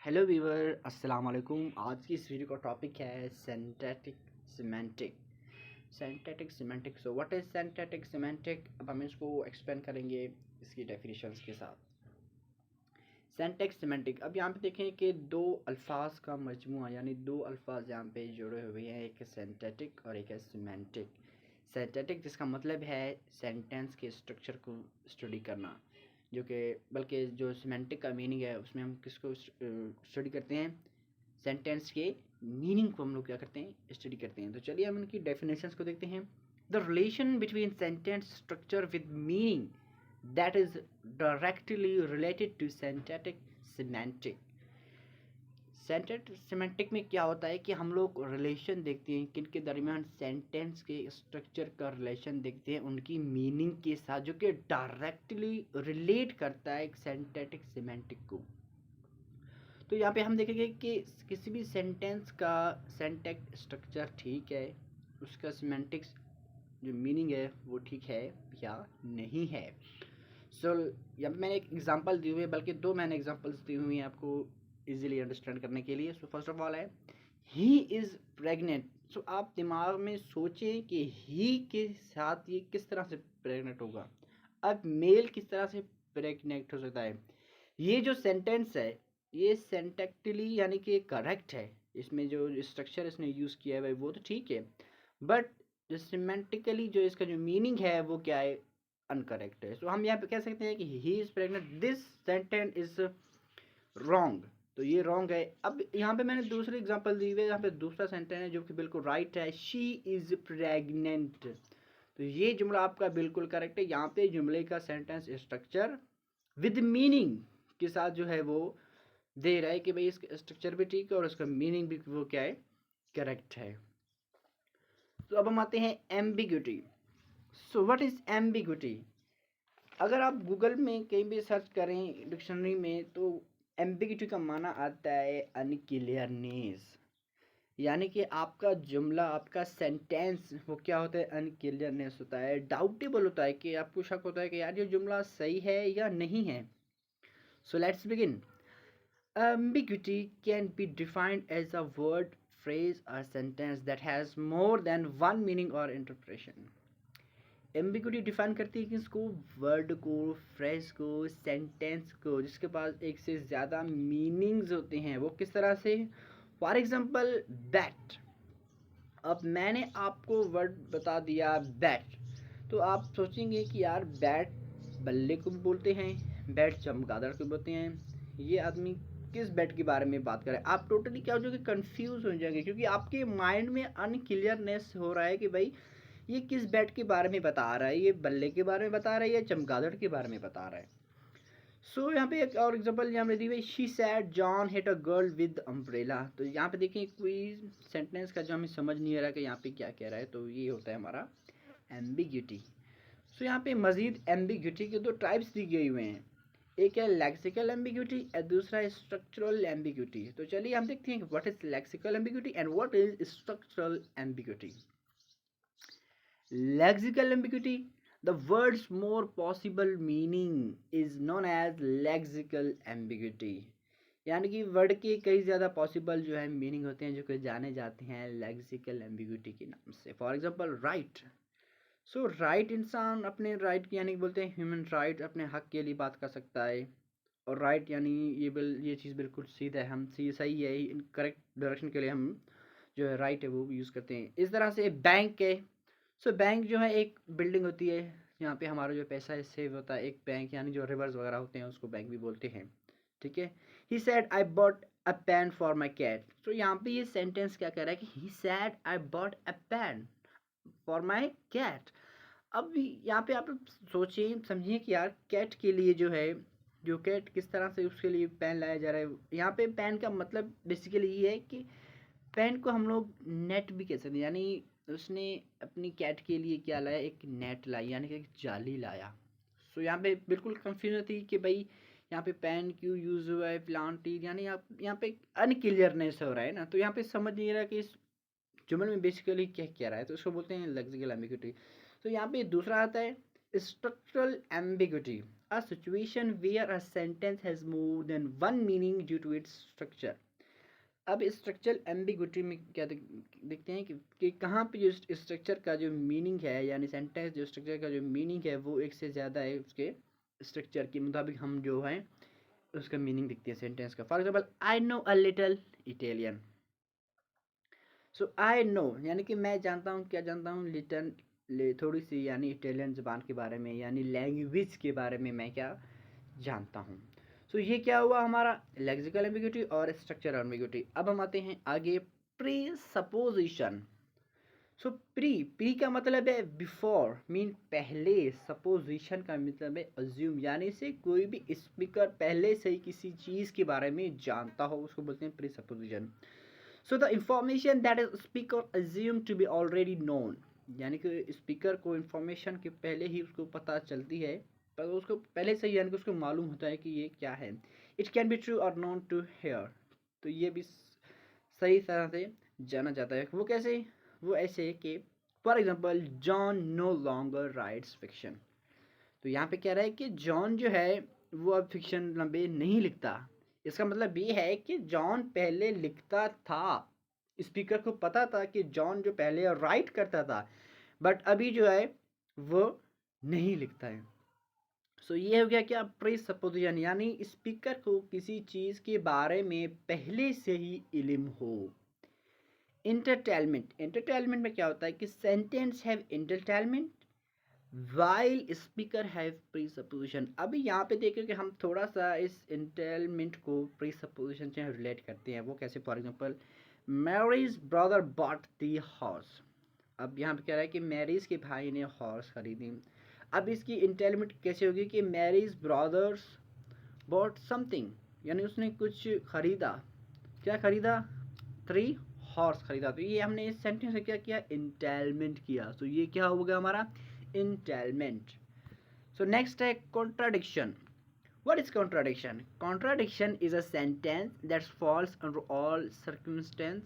Hello Weaver, अस्सलाम वालेकुम। आज की इस वीडियो का टॉपिक है synthetic semantic. Synthetic semantic, so what is synthetic semantic? अब हम इसको एक्सप्लेन करेंगे इसकी डेफिनेशंस के साथ। सिंथेटिक सिमेंटिक, अब यहाँ पे देखें कि दो अल्फाज का मजमूआ, यानी दो अल्फाज यहाँ पे जुड़े हुए हैं, एक है सिंथेटिक और एक है सिमेंटिक। सिंथेटिक जिसका मतलब है सेंटेंस के स्ट्रक्चर को स्टडी करना, जो कि बल्कि जो सिमेंटिक का मीनिंग है उसमें हम किसको स्टडी करते हैं, सेंटेंस के मीनिंग को हम लोग क्या करते हैं, स्टडी करते हैं। तो चलिए हम इनकी डेफिनेशंस को देखते हैं। The relation between sentence structure with meaning that is directly related to synthetic semantic. Sentence semantic में क्या होता है कि हम लोग रिलेशन देखते हैं, किन के दरमियान सेंटेंस के स्ट्रक्चर का रिलेशन देखते हैं उनकी मीनिंग के साथ, जो कि डायरेक्टली रिलेट करता है एक सिंथेटिक सिमेंटिक को। तो यहाँ पे हम देखेंगे कि किसी भी सेंटेंस का सेंटेक्ट स्ट्रक्चर ठीक है, उसका सिमेंटिक्स जो मीनिंग है वो ठीक है या नहीं है। सो यहाँ पे मैंने एक एग्जांपल दी हुई है, बल्कि दो मैंने एग्जांपल्स दी हुई हैं आपको इजीली अंडरस्टैंड करने के लिए। सो फर्स्ट ऑफ ऑल है ही इज़ प्रेग्नेंट। सो आप दिमाग में सोचें कि ही के साथ ये किस तरह से प्रेग्नेंट होगा। अब मेल किस तरह से प्रेग्नेंट हो सकता है। ये जो सेंटेंस है ये सेंटेक्टली यानी कि करेक्ट है, इसमें जो स्ट्रक्चर इसने यूज़ किया है भाई वो तो ठीक है, बट जो सिमेंटिकली जो इसका जो मीनिंग है वो क्या है, अनकरेक्ट है। सो हम यहाँ पे कह सकते हैं कि he is pregnant, this sentence is wrong. तो ये रॉन्ग है। अब यहाँ पे मैंने दूसरी एग्जांपल दी हुई है, यहाँ पे दूसरा सेंटेंस है जो कि बिल्कुल राइट है, शी इज़ प्रेग्नेंट। तो ये जुमला आपका बिल्कुल करेक्ट है। यहाँ पे जुमले का सेंटेंस स्ट्रक्चर विद मीनिंग के साथ जो है वो दे रहा है कि भाई इसका स्ट्रक्चर भी ठीक है और उसका मीनिंग भी वो क्या है, करेक्ट है। तो अब हम आते हैं ambiguity. So what is ambiguity? अगर आप गूगल में कहीं भी सर्च करें डिक्शनरी में, तो एम्बिग्यूटी का माना आता है अनक्लियरनेस, यानी कि आपका जुमला, आपका सेंटेंस वो क्या होता है, अनक्लियरनेस होता है, डाउटेबल होता है, कि आपको शक होता है कि यार ये जुमला सही है या नहीं है। So let's begin. Ambiguity can be defined as a word, phrase, or sentence that has more than one meaning or interpretation. Ambiguity define करती है कि इसको, वर्ड को, फ्रेज को, सेंटेंस को जिसके पास एक से ज़्यादा मीनिंग्स होते हैं। वो किस तरह से? For example bat. अब मैंने आपको वर्ड बता दिया बैट, तो आप सोचेंगे कि यार बैट बल्ले को भी बोलते हैं, बैट चमगादड़ को बोलते हैं, ये आदमी किस बैट के बारे में बात करें। आप टोटली क्या हो जाओगे, कंफ्यूज हो जाएंगे, क्योंकि आपके माइंड में अनक्लियरनेस हो रहा है कि भाई ये किस बैट के बारे में बता रहा है, ये बल्ले के बारे में बता रहा है या चमगादड़ के बारे में बता रहा है। सो यहाँ पे एक और एग्जांपल यहाँ पे दी हुई, she said John hit a girl with umbrella. तो यहाँ पे देखें कोई सेंटेंस का जो हमें समझ नहीं आ रहा कि यहाँ पे क्या कह रहा है, तो ये होता है हमारा एम्बिग्यूटी। सो यहाँ पे मजीद एम्बिग्यूटी के दो टाइप्स दी गई हुए हैं, एक है लेक्सिकल एम्बिग्यूटी और दूसरा है स्ट्रक्चरल एम्बिग्यूटी। तो चलिए हम देखते हैं what is lexical ambiguity and what is structural ambiguity. Lexical ambiguity, the word's more possible meaning is known as lexical ambiguity। यानी कि वर्ड के कई ज़्यादा पॉसिबल जो है मीनिंग होते हैं, जो कि जाने जाते हैं लेक्सिकल एम्बिग्यूटी के नाम से। For example right. So right, इंसान अपने राइट की यानी कि बोलते हैं ह्यूमन राइट, अपने हक के लिए बात कर सकता है। और राइट यानी ये चीज़ बिल्कुल सीधा है, हम सही है, इन करेक्ट डायरेक्शन के लिए हम जो है राइट है वो यूज़ करते हैं। इस तरह से बैंक है। सो बैंक जो है एक बिल्डिंग होती है, यहाँ पे हमारा जो पैसा है सेव होता है। एक बैंक यानी जो रिवर्स वगैरह होते हैं उसको बैंक भी बोलते हैं, ठीक है। He said I bought a pen for my cat. तो यहाँ पे ये सेंटेंस क्या कह रहा है कि he said I bought a pen for my cat. अब यहाँ पे आप सोचिए, समझिए कि यार कैट के लिए जो है, जो कैट किस तरह से उसके लिए पेन लाया जा रहा है। यहाँ पे पेन का मतलब बेसिकली ये है कि पेन को हम लोग नेट भी कह सकते हैं, यानी उसने अपनी कैट के लिए क्या लाया, एक नेट लाई, यानी कि एक जाली लाया। सो यहाँ पे बिल्कुल कंफ्यूजन थी कि भाई यहाँ पे पेन क्यों यूज़ हुआ है, प्लांट, यानी आप यहाँ पे अनक्लियरनेस हो रहा है ना, तो यहाँ पे समझ नहीं रहा कि इस जुमल में बेसिकली क्या कह रहा है, तो इसको बोलते हैं लेक्सिकल एम्बिग्यूटी। तो यहाँ पे दूसरा आता है structural ambiguity. a situation where a sentence has more than one meaning due to its structure. अब स्ट्रक्चरल एम्बिगुइटी में क्या देखते हैं कि कहाँ पे जो स्ट्रक्चर का जो मीनिंग है, यानी सेंटेंस जो स्ट्रक्चर का जो मीनिंग है वो एक से ज़्यादा है, उसके स्ट्रक्चर के मुताबिक हम जो है उसका मीनिंग दिखती है सेंटेंस का. For example, I know a little Italian. So I know यानी कि मैं जानता हूँ, क्या जानता हूँ, लिटल थोड़ी सी, यानी इटालियन ज़बान के बारे में, यानी लैंग्वेज के बारे में मैं क्या जानता हूँ. सो ये क्या हुआ हमारा लेक्सिकल एम्बिग्यूटी और स्ट्रक्चरल एम्बिग्यूटी. अब हम आते हैं आगे, प्री सपोजिशन. सो प्री का मतलब है बिफोर, मीन पहले. सपोजिशन का मतलब है अज्यूम, यानी से कोई भी स्पीकर पहले से ही किसी चीज़ के बारे में जानता हो उसको बोलते हैं presupposition. So the information that is speaker assume to be already known, यानी कि स्पीकर को इंफॉर्मेशन के पहले ही उसको पता चलती है, पर उसको पहले से ही यानी कि उसको मालूम होता है कि ये क्या है. इट कैन बी ट्रू और नॉन टू हेयर. तो ये भी सही तरह से जाना जाता है. वो कैसे? वो ऐसे कि for example, John no longer writes fiction. तो यहाँ पे कह रहा है कि जॉन जो है वो अब फिक्शन लंबे नहीं लिखता. इसका मतलब ये है कि जॉन पहले लिखता था, स्पीकर को पता था कि जॉन जो पहले राइट करता था, बट अभी जो है वो नहीं लिखता है. सो ये हो गया क्या, प्री सपोजिशन, यानी स्पीकर को किसी चीज़ के बारे में पहले से ही इल्म हो. इंटरटेलमेंट में क्या होता है कि sentence have entailment while speaker have presupposition. अभी यहाँ पे देखिए कि हम थोड़ा सा इस इंटेलमेंट को प्रीसपोजिशन से रिलेट करते हैं. वो कैसे? For example, Mary's brother bought the horse. अब यहाँ पे कह रहा है कि मैरीज के भाई ने हॉर्स खरीदी. अब इसकी इंटेलमेंट कैसे होगी कि मैरीज ब्रदर्स बॉट समथिंग, यानी उसने कुछ खरीदा. क्या खरीदा? 3 हॉर्स खरीदा. तो ये हमने इस सेंटेंस से क्या किया? इंटेलमेंट किया. तो ये क्या हो गया हमारा? इंटेलमेंट. सो नेक्स्ट है contradiction. What is contradiction? Contradiction is a sentence that falls under all circumstances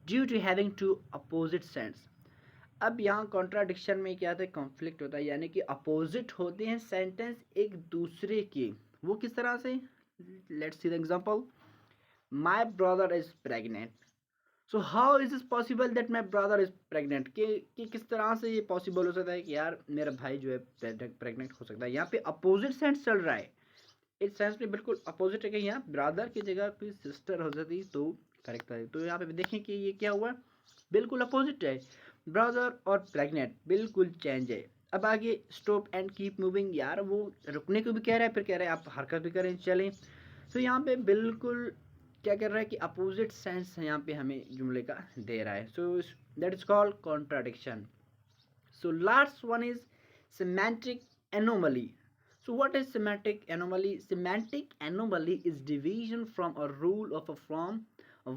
due to having two opposite sense. अब यहाँ कॉन्ट्राडिक्शन में क्या होता है? कॉन्फ्लिक्ट होता है, यानी कि अपोजिट होते हैं सेंटेंस एक दूसरे के. वो किस तरह से? Let's see the example. My brother is pregnant. So how is is possible that my brother is pregnant, कि किस तरह से ये पॉसिबल हो सकता है कि यार मेरा भाई जो है प्रेग्नेंट हो सकता है. यहाँ पे अपोजिट सेंस चल रहा है. इस सेंस में बिल्कुल अपोजिट है कि यहाँ ब्रदर की जगह कोई सिस्टर हो सकती तो करेक्ट है. तो यहाँ पे देखें कि ये क्या हुआ, बिल्कुल अपोजिट है. ब्रदर और प्रेग्नेंट बिल्कुल चेंज है. अब आगे, स्टॉप एंड कीप मूविंग. यार वो रुकने को भी कह रहा है, फिर कह रहा है आप हरकत भी करें, चलें. तो यहाँ पे बिल्कुल क्या कर रहा है कि अपोजिट सेंस यहाँ पे हमें जुमले का दे रहा है. So that is called contradiction. So last one is semantic anomaly. So what is semantic anomaly? Semantic anomaly is deviation from a rule of a form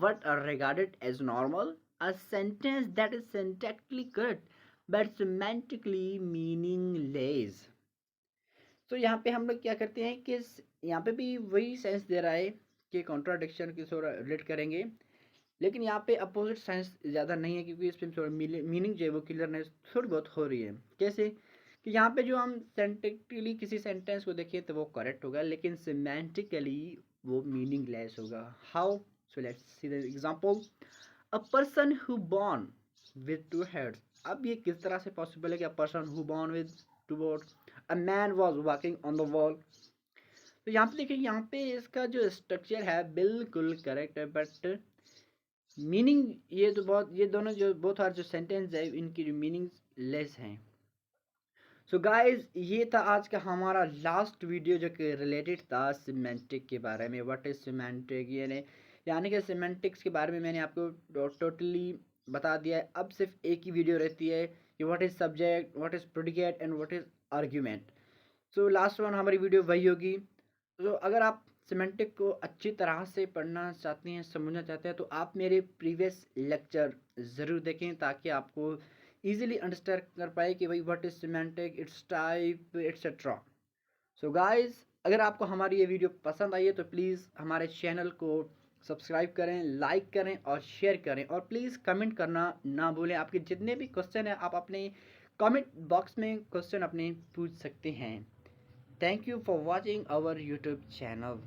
what are regarded as normal, a sentence that is syntactically correct but semantically meaningless. तो यहाँ पे हम लोग क्या करते हैं कि यहाँ पे भी वही सेंस दे रहा है कि कॉन्ट्राडिक्शन की थोड़ा रिलेट करेंगे, लेकिन यहाँ पे अपोजिट सेंस ज़्यादा नहीं है, क्योंकि इस पर थोड़ा मीनिंग जो है वो क्लियरनेस थोड़ी बहुत हो रही है. कैसे? कि यहाँ पे जो हम सेंटेक्टिकली किसी सेंटेंस को देखें तो वो करेक्ट होगा, लेकिन सिमेंटिकली वो मीनिंगलेस होगा. How? So let's see the example. A person who born with 2 heads. अब ये किस तरह से पॉसिबल है कि a person who born with 2 heads, a man was walking on the wall. तो यहाँ पे देखिए, यहाँ पे इसका जो स्ट्रक्चर है बिल्कुल करेक्ट है, बट मीनिंग ये तो बहुत, ये दोनों जो बोथ आर जो सेंटेंस है इनकी जो मीनिंग लेस हैं. सो गाइज, ये था आज का हमारा लास्ट वीडियो जो कि रिलेटेड था सिमेंटिक के बारे में. व्हाट इज सिमेंटिक, यानी कि सिमेंटिक्स के बारे में मैंने आपको टोटली बता दिया है. अब सिर्फ एक ही वीडियो रहती है कि what is subject, what is predicate and what is argument. So last one हमारी वीडियो वही होगी. तो अगर आप सिमेंटिक को अच्छी तरह से पढ़ना चाहते हैं, समझना चाहते हैं, तो आप मेरे प्रीवियस लेक्चर ज़रूर देखें ताकि आपको इजीली अंडरस्टैंड कर पाए कि भाई what is semantic, it's type, etcetera. So guys, अगर आपको हमारी ये वीडियो पसंद आई है तो प्लीज़ हमारे चैनल को सब्सक्राइब करें, लाइक करें और शेयर करें, और प्लीज़ कमेंट करना ना भूलें. आपके जितने भी क्वेश्चन हैं आप अपने कमेंट बॉक्स में क्वेश्चन अपने पूछ सकते हैं. Thank you for watching our YouTube channel.